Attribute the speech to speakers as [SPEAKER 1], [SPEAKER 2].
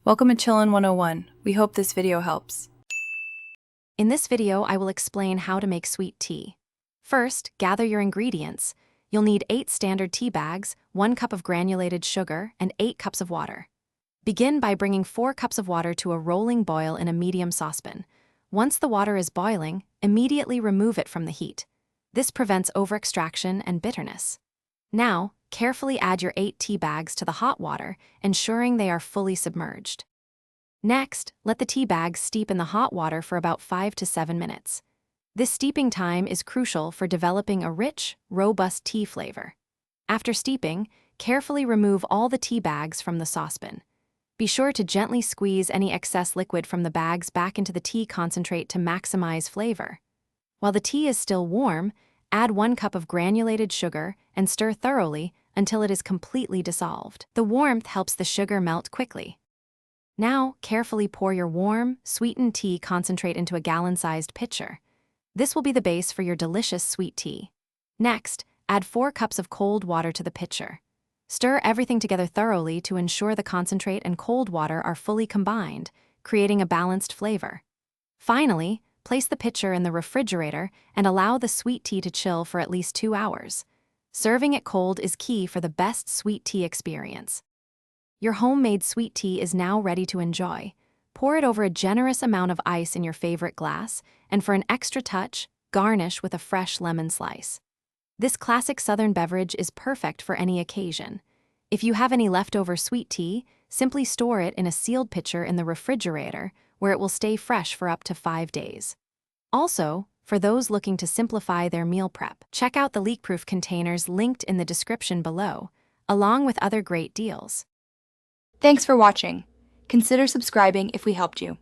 [SPEAKER 1] Welcome to Chillin' 101. We hope this video helps.
[SPEAKER 2] In this video, I will explain how to make sweet tea. First, gather your ingredients. You'll need 8 standard tea bags, 1 cup of granulated sugar, and 8 cups of water. Begin by bringing 4 cups of water to a rolling boil in a medium saucepan. Once the water is boiling, immediately remove it from the heat. This prevents overextraction and bitterness. Now, carefully add your 8 tea bags to the hot water, ensuring they are fully submerged. Next, let the tea bags steep in the hot water for about 5 to 7 minutes. This steeping time is crucial for developing a rich, robust tea flavor. After steeping, carefully remove all the tea bags from the saucepan. Be sure to gently squeeze any excess liquid from the bags back into the tea concentrate to maximize flavor. While the tea is still warm, add 1 cup of granulated sugar and stir thoroughly until it is completely dissolved. The warmth helps the sugar melt quickly. Now, carefully pour your warm, sweetened tea concentrate into a gallon-sized pitcher. This will be the base for your delicious sweet tea. Next, add 4 cups of cold water to the pitcher. Stir everything together thoroughly to ensure the concentrate and cold water are fully combined, creating a balanced flavor. Finally, place the pitcher in the refrigerator and allow the sweet tea to chill for at least 2 hours. Serving it cold is key for the best sweet tea experience. Your homemade sweet tea is now ready to enjoy. Pour it over a generous amount of ice in your favorite glass, and for an extra touch, garnish with a fresh lemon slice. This classic Southern beverage is perfect for any occasion. If you have any leftover sweet tea, simply store it in a sealed pitcher in the refrigerator, where it will stay fresh for up to 5 days. Also, for those looking to simplify their meal prep, check out the leak-proof containers linked in the description below, along with other great deals.
[SPEAKER 3] Thanks for watching. Consider subscribing if we helped you.